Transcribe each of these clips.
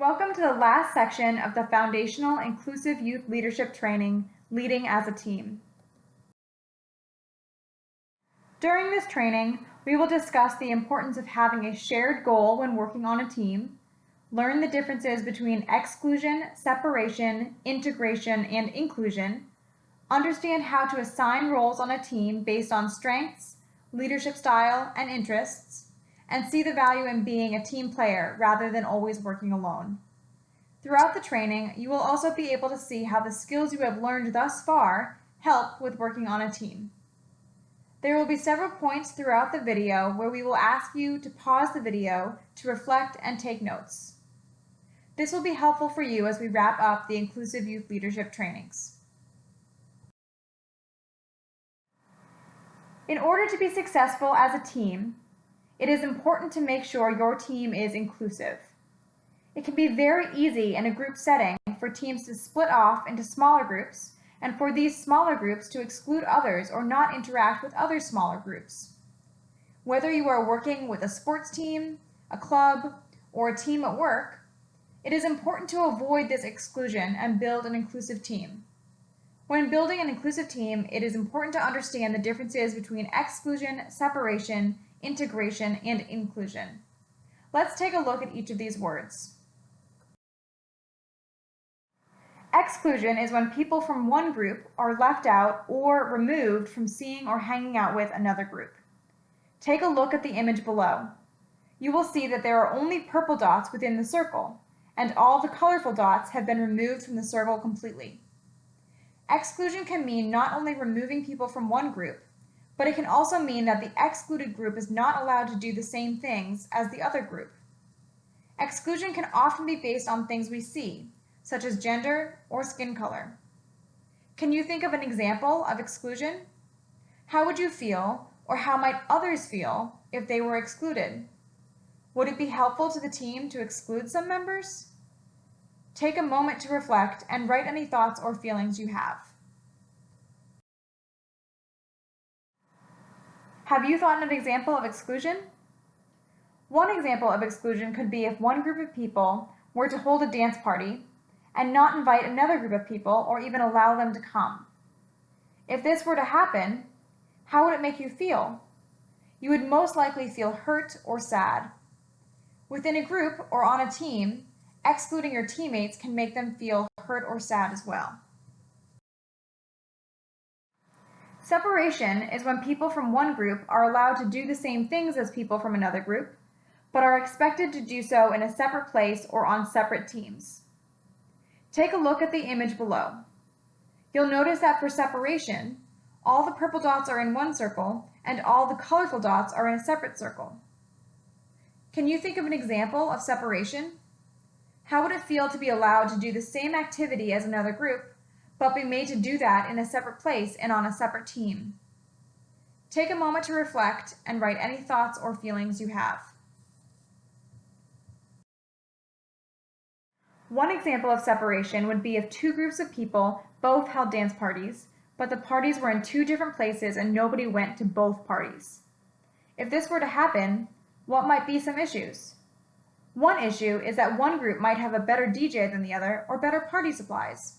Welcome to the last section of the Foundational Inclusive Youth Leadership Training, Leading as a Team. During this training, we will discuss the importance of having a shared goal when working on a team, learn the differences between exclusion, separation, integration, and inclusion, understand how to assign roles on a team based on strengths, leadership style, and interests, and see the value in being a team player rather than always working alone. Throughout the training, you will also be able to see how the skills you have learned thus far help with working on a team. There will be several points throughout the video where we will ask you to pause the video to reflect and take notes. This will be helpful for you as we wrap up the Inclusive Youth Leadership trainings. In order to be successful as a team, it is important to make sure your team is inclusive. It can be very easy in a group setting for teams to split off into smaller groups and for these smaller groups to exclude others or not interact with other smaller groups. Whether you are working with a sports team, a club, or a team at work, it is important to avoid this exclusion and build an inclusive team. When building an inclusive team, it is important to understand the differences between exclusion, separation, integration, and inclusion. Let's take a look at each of these words. Exclusion is when people from one group are left out or removed from seeing or hanging out with another group. Take a look at the image below. You will see that there are only purple dots within the circle, and all the colorful dots have been removed from the circle completely. Exclusion can mean not only removing people from one group, but it can also mean that the excluded group is not allowed to do the same things as the other group. Exclusion can often be based on things we see, such as gender or skin color. Can you think of an example of exclusion? How would you feel, or how might others feel, if they were excluded? Would it be helpful to the team to exclude some members? Take a moment to reflect and write any thoughts or feelings you have. Have you thought of an example of exclusion? One example of exclusion could be if one group of people were to hold a dance party and not invite another group of people or even allow them to come. If this were to happen, how would it make you feel? You would most likely feel hurt or sad. Within a group or on a team, excluding your teammates can make them feel hurt or sad as well. Separation is when people from one group are allowed to do the same things as people from another group, but are expected to do so in a separate place or on separate teams. Take a look at the image below. You'll notice that for separation, all the purple dots are in one circle and all the colorful dots are in a separate circle. Can you think of an example of separation? How would it feel to be allowed to do the same activity as another group, but be made to do that in a separate place and on a separate team? Take a moment to reflect and write any thoughts or feelings you have. One example of separation would be if two groups of people both held dance parties, but the parties were in two different places and nobody went to both parties. If this were to happen, what might be some issues? One issue is that one group might have a better DJ than the other or better party supplies.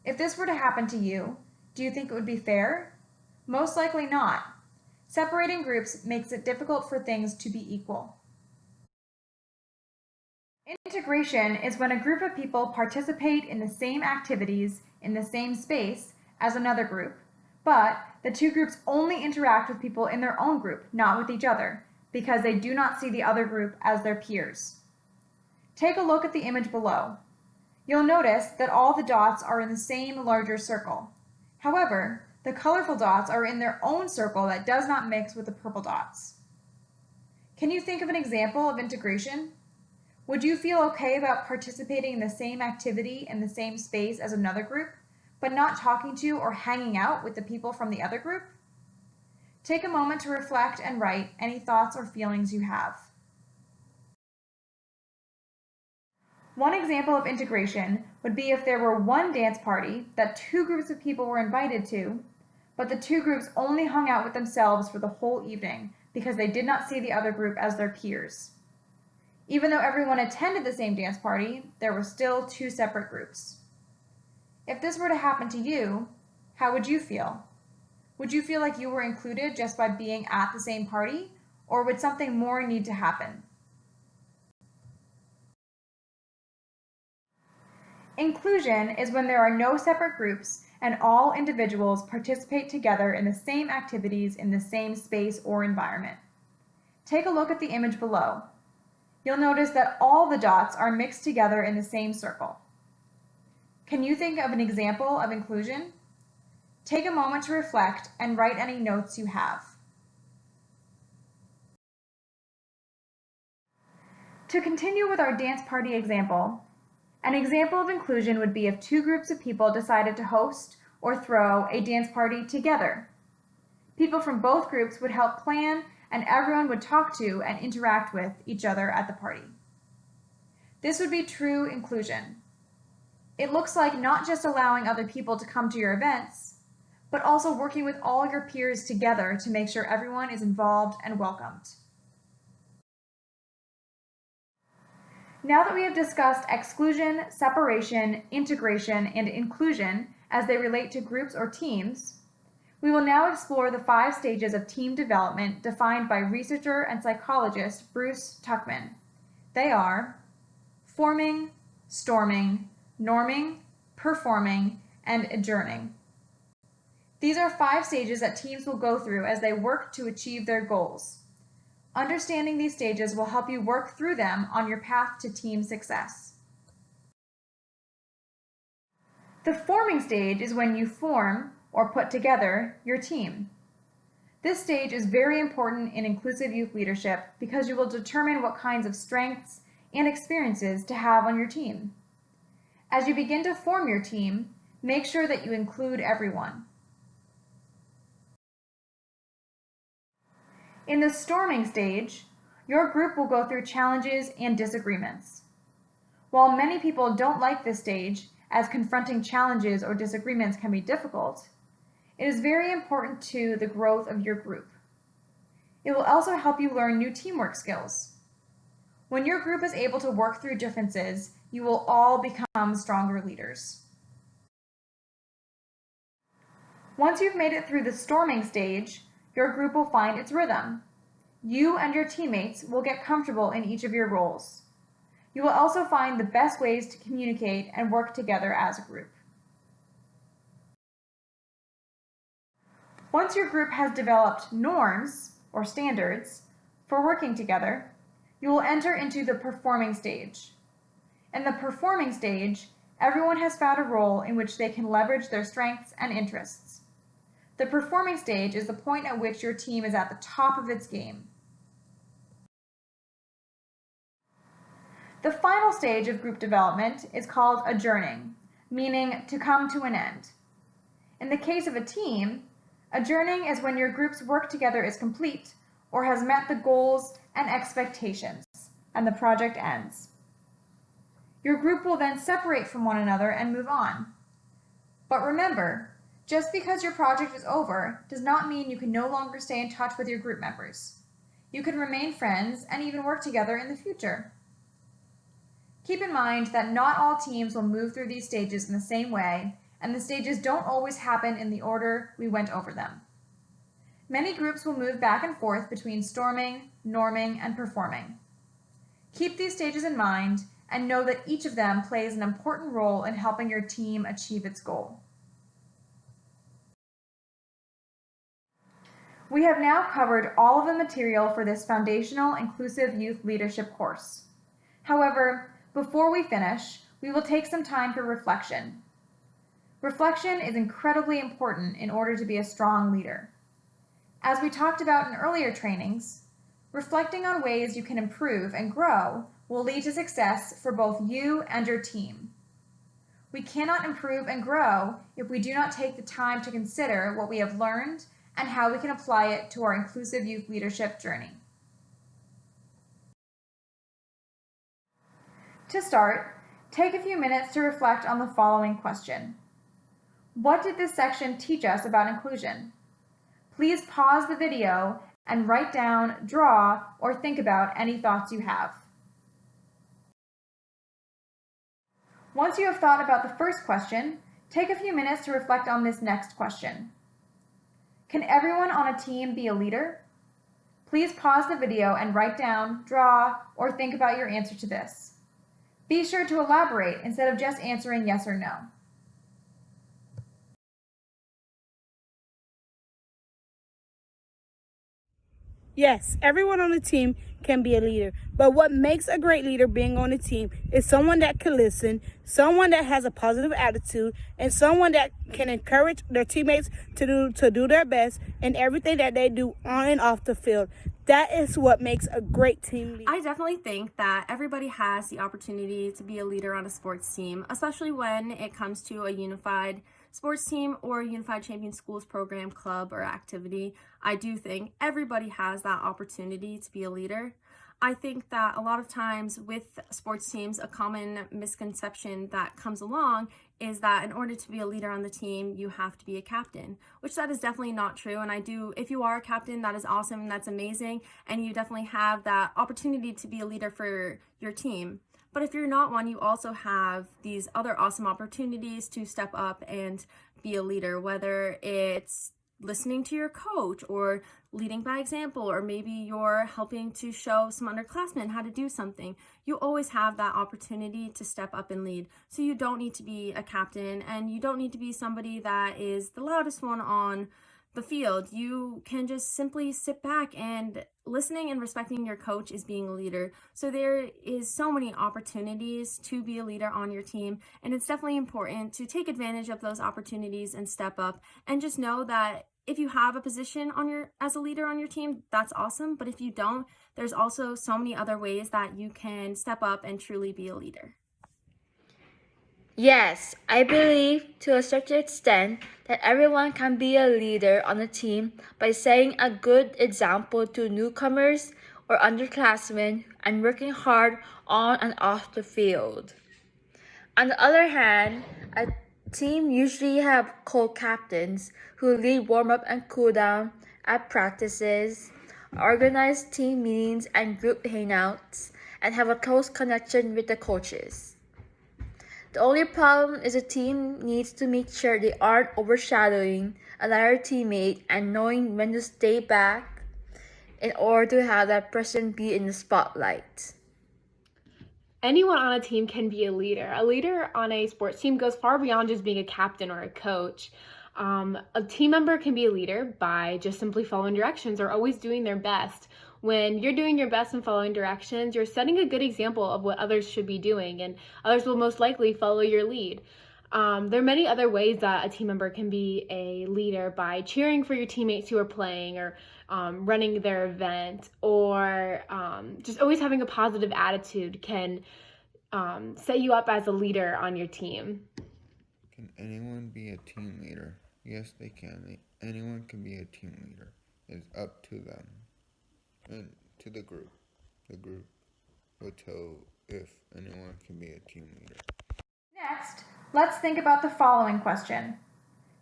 If this were to happen to you, do you think it would be fair? Most likely not. Separating groups makes it difficult for things to be equal. Integration is when a group of people participate in the same activities in the same space as another group, but the two groups only interact with people in their own group, not with each other, because they do not see the other group as their peers. Take a look at the image below. You'll notice that all the dots are in the same larger circle. However, the colorful dots are in their own circle that does not mix with the purple dots. Can you think of an example of integration? Would you feel okay about participating in the same activity in the same space as another group, but not talking to or hanging out with the people from the other group? Take a moment to reflect and write any thoughts or feelings you have. One example of integration would be if there were one dance party that two groups of people were invited to, but the two groups only hung out with themselves for the whole evening because they did not see the other group as their peers. Even though everyone attended the same dance party, there were still two separate groups. If this were to happen to you, how would you feel? Would you feel like you were included just by being at the same party, or would something more need to happen? Inclusion is when there are no separate groups and all individuals participate together in the same activities in the same space or environment. Take a look at the image below. You'll notice that all the dots are mixed together in the same circle. Can you think of an example of inclusion? Take a moment to reflect and write any notes you have. To continue with our dance party example, an example of inclusion would be if two groups of people decided to host or throw a dance party together. People from both groups would help plan, and everyone would talk to and interact with each other at the party. This would be true inclusion. It looks like not just allowing other people to come to your events, but also working with all your peers together to make sure everyone is involved and welcomed. Now that we have discussed exclusion, separation, integration, and inclusion as they relate to groups or teams, we will now explore the 5 stages of team development defined by researcher and psychologist Bruce Tuckman. They are forming, storming, norming, performing, and adjourning. These are 5 stages that teams will go through as they work to achieve their goals. Understanding these stages will help you work through them on your path to team success. The forming stage is when you form, or put together, your team. This stage is very important in inclusive youth leadership because you will determine what kinds of strengths and experiences to have on your team. As you begin to form your team, make sure that you include everyone. In the storming stage, your group will go through challenges and disagreements. While many people don't like this stage, as confronting challenges or disagreements can be difficult, it is very important to the growth of your group. It will also help you learn new teamwork skills. When your group is able to work through differences, you will all become stronger leaders. Once you've made it through the storming stage, your group will find its rhythm. You and your teammates will get comfortable in each of your roles. You will also find the best ways to communicate and work together as a group. Once your group has developed norms, or standards, for working together, you will enter into the performing stage. In the performing stage, everyone has found a role in which they can leverage their strengths and interests. The performing stage is the point at which your team is at the top of its game. The final stage of group development is called adjourning, meaning to come to an end. In the case of a team, adjourning is when your group's work together is complete or has met the goals and expectations, and the project ends. Your group will then separate from one another and move on. But remember, just because your project is over does not mean you can no longer stay in touch with your group members. You can remain friends and even work together in the future. Keep in mind that not all teams will move through these stages in the same way, and the stages don't always happen in the order we went over them. Many groups will move back and forth between storming, norming, and performing. Keep these stages in mind and know that each of them plays an important role in helping your team achieve its goal. We have now covered all of the material for this foundational inclusive youth leadership course. However, before we finish, we will take some time for reflection. Reflection is incredibly important in order to be a strong leader. As we talked about in earlier trainings, reflecting on ways you can improve and grow will lead to success for both you and your team. We cannot improve and grow if we do not take the time to consider what we have learned and how we can apply it to our inclusive youth leadership journey. To start, take a few minutes to reflect on the following question. What did this section teach us about inclusion? Please pause the video and write down, draw, or think about any thoughts you have. Once you have thought about the first question, take a few minutes to reflect on this next question. Can everyone on a team be a leader? Please pause the video and write down, draw, or think about your answer to this. Be sure to elaborate instead of just answering yes or no. Yes, everyone on the team can be a leader, but what makes a great leader being on a team is someone that can listen, someone that has a positive attitude, and someone that can encourage their teammates to do their best in everything that they do on and off the field. That is what makes a great team leader. I definitely think that everybody has the opportunity to be a leader on a sports team, especially when it comes to a unified sports team or a unified champion schools program, club, or activity. I do think everybody has that opportunity to be a leader. I think that a lot of times with sports teams, a common misconception that comes along is that in order to be a leader on the team, you have to be a captain, which that is definitely not true. And if you are a captain, that is awesome and that's amazing. And you definitely have that opportunity to be a leader for your team. But if you're not one, you also have these other awesome opportunities to step up and be a leader, whether it's listening to your coach or leading by example, or maybe you're helping to show some underclassmen how to do something. You always have that opportunity to step up and lead. So you don't need to be a captain and you don't need to be somebody that is the loudest one on the field. You can just simply sit back, and listening and respecting your coach is being a leader. So there is so many opportunities to be a leader on your team, and it's definitely important to take advantage of those opportunities and step up, and just know that if you have a position as a leader on your team, that's awesome. But if you don't, there's also so many other ways that you can step up and truly be a leader. Yes, I believe to a certain extent that everyone can be a leader on a team by setting a good example to newcomers or underclassmen and working hard on and off the field. On the other hand, a team usually have co-captains who lead warm-up and cool-down at practices, organize team meetings and group hangouts, and have a close connection with the coaches. The only problem is the team needs to make sure they aren't overshadowing another teammate and knowing when to stay back in order to have that person be in the spotlight. Anyone on a team can be a leader. A leader on a sports team goes far beyond just being a captain or a coach. A team member can be a leader by just simply following directions or always doing their best. When you're doing your best and following directions, you're setting a good example of what others should be doing, and others will most likely follow your lead. There are many other ways that a team member can be a leader by cheering for your teammates who are playing, or running their event, or just always having a positive attitude can set you up as a leader on your team. Can anyone be a team leader? Yes, they can. Anyone can be a team leader. It's up to them and to the group. The group will tell if anyone can be a team leader. Next, let's think about the following question.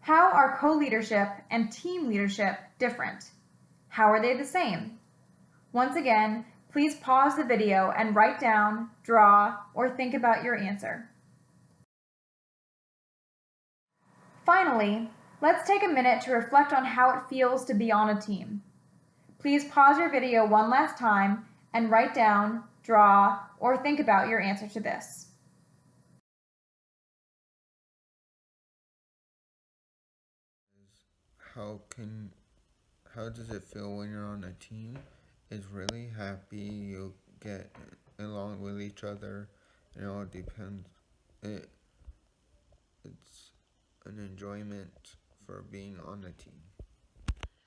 How are co-leadership and team leadership different? How are they the same? Once again, please pause the video and write down, draw, or think about your answer. Finally, let's take a minute to reflect on how it feels to be on a team. Please pause your video one last time and write down, draw, or think about your answer to this. How does it feel when you're on a team? It's really happy. You'll get along with each other. It all depends. It's an enjoyment for being on a team.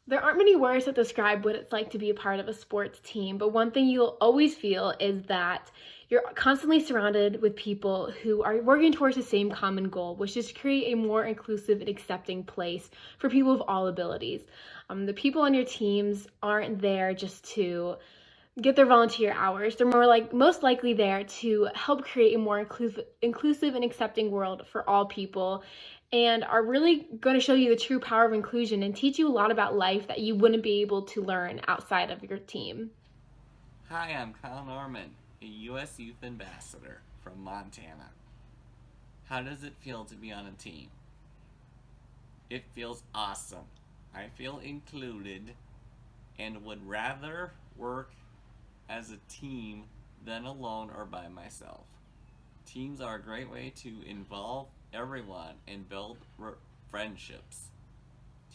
There aren't many words that describe what it's like to be a part of a sports team, but one thing you'll always feel is that you're constantly surrounded with people who are working towards the same common goal, which is to create a more inclusive and accepting place for people of all abilities. The people on your teams aren't there just to get their volunteer hours. They're most likely there to help create a more inclusive and accepting world for all people, and are really going to show you the true power of inclusion and teach you a lot about life that you wouldn't be able to learn outside of your team. Hi, I'm Kyle Norman, a U.S. Youth Ambassador from Montana. How does it feel to be on a team? It feels awesome. I feel included and would rather work as a team than alone or by myself. Teams are a great way to involve everyone and build friendships.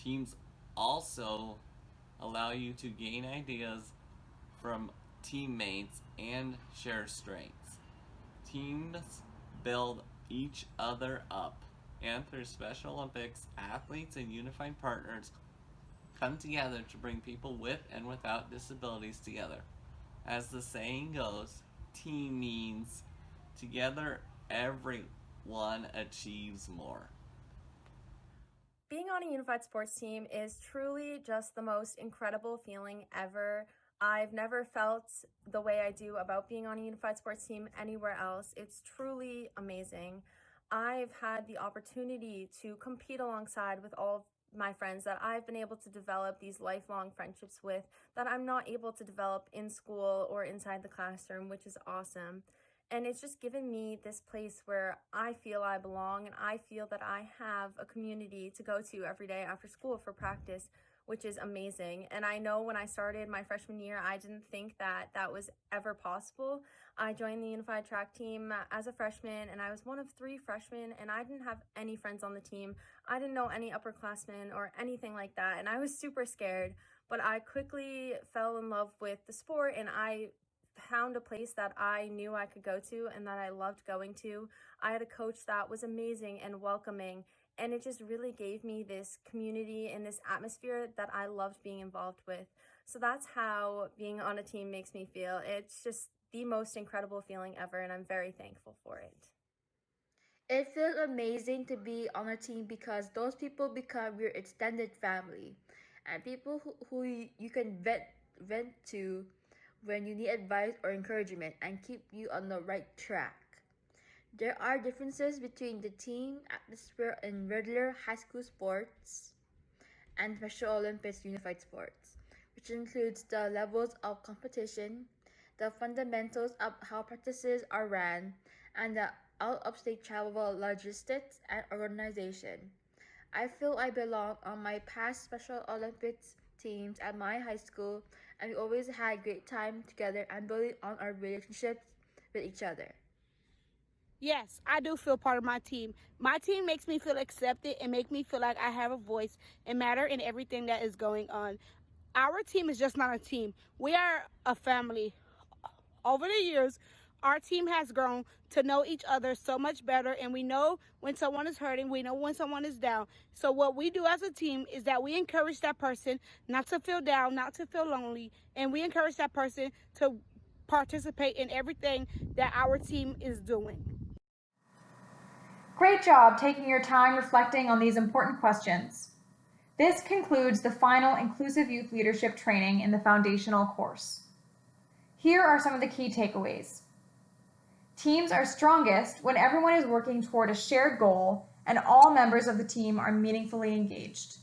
Teams also allow you to gain ideas from teammates and share strengths. Teams build each other up, and through Special Olympics, athletes and unified partners come together to bring people with and without disabilities together. As the saying goes, team means together everyone achieves more. Being on a unified sports team is truly just the most incredible feeling ever. I've never felt the way I do about being on a unified sports team anywhere else. It's truly amazing. I've had the opportunity to compete alongside with all of my friends that I've been able to develop these lifelong friendships with that I'm not able to develop in school or inside the classroom, which is awesome. And it's just given me this place where I feel I belong and I feel that I have a community to go to every day after school for practice, which is amazing. And I know when I started my freshman year, I didn't think that that was ever possible. I joined the unified track team as a freshman, and I was one of 3 freshmen, and I didn't have any friends on the team. I didn't know any upperclassmen or anything like that, and I was super scared. But I quickly fell in love with the sport, and I found a place that I knew I could go to and that I loved going to. I had a coach that was amazing and welcoming, and it just really gave me this community and this atmosphere that I loved being involved with. So that's how being on a team makes me feel. It's just the most incredible feeling ever, and I'm very thankful for it. It feels amazing to be on a team because those people become your extended family and people who you can vent to when you need advice or encouragement and keep you on the right track. There are differences between the team atmosphere in regular high school sports and Special Olympics unified sports, which includes the levels of competition, the fundamentals of how practices are ran, and the out-of-state travel logistics and organization. I feel I belong on my past Special Olympics teams at my high school, and we always had great time together and building on our relationships with each other. Yes, I do feel part of my team. My team makes me feel accepted and make me feel like I have a voice and matter in everything that is going on. Our team is just not a team. We are a family. Over the years, our team has grown to know each other so much better, and we know when someone is hurting, we know when someone is down. So what we do as a team is that we encourage that person not to feel down, not to feel lonely, and we encourage that person to participate in everything that our team is doing. Great job taking your time reflecting on these important questions. This concludes the final Inclusive Youth Leadership training in the foundational course. Here are some of the key takeaways. Teams are strongest when everyone is working toward a shared goal and all members of the team are meaningfully engaged.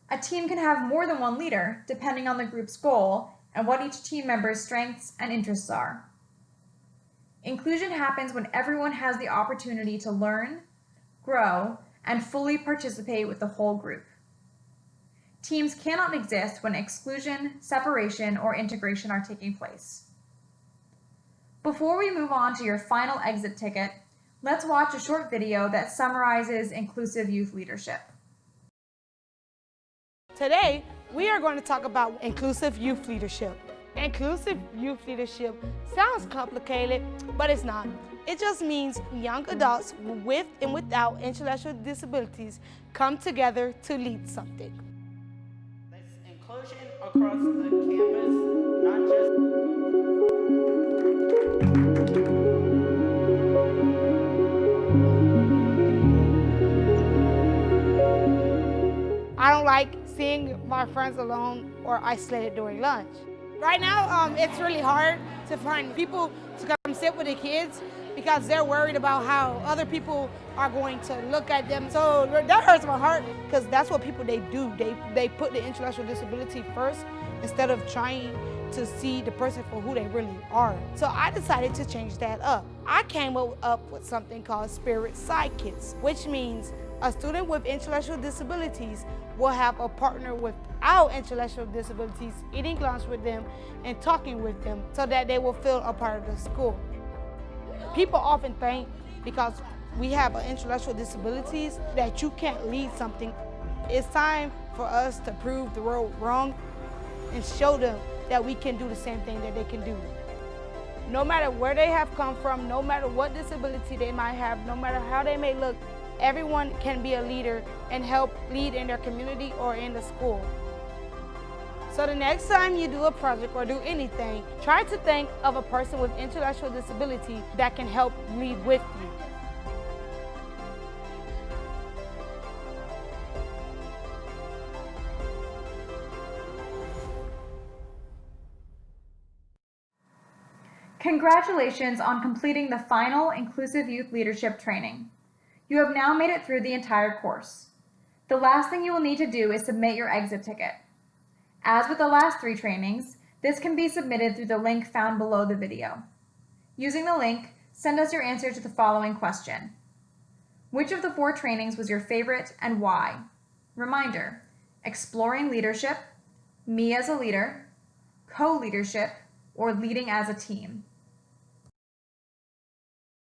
A team can have more than one leader, depending on the group's goal and what each team member's strengths and interests are. Inclusion happens when everyone has the opportunity to learn, grow, and fully participate with the whole group. Teams cannot exist when exclusion, separation, or integration are taking place. Before we move on to your final exit ticket, let's watch a short video that summarizes inclusive youth leadership. Today, we are going to talk about inclusive youth leadership. Inclusive youth leadership sounds complicated, but it's not. It just means young adults with and without intellectual disabilities come together to lead something. There's inclusion across the campus, not just... I don't like seeing my friends alone or isolated during lunch. Right now, it's really hard to find people to come sit with the kids because they're worried about how other people are going to look at them. So that hurts my heart because that's what people they do. They put the intellectual disability first instead of trying to see the person for who they really are. So I decided to change that up. I came up with something called Spirit Sidekicks, which means a student with intellectual disabilities will have a partner without intellectual disabilities eating lunch with them and talking with them so that they will feel a part of the school. People often think because we have intellectual disabilities that you can't lead something. It's time for us to prove the world wrong and show them that we can do the same thing that they can do. No matter where they have come from, no matter what disability they might have, no matter how they may look, everyone can be a leader and help lead in their community or in the school. So the next time you do a project or do anything, try to think of a person with intellectual disability that can help lead with you. Congratulations on completing the final Inclusive Youth Leadership training. You have now made it through the entire course. The last thing you will need to do is submit your exit ticket. As with the last 3 trainings, this can be submitted through the link found below the video. Using the link, send us your answer to the following question. Which of the 4 trainings was your favorite and why? Reminder, Exploring Leadership, Me as a Leader, CoLeadership, or Leading as a Team.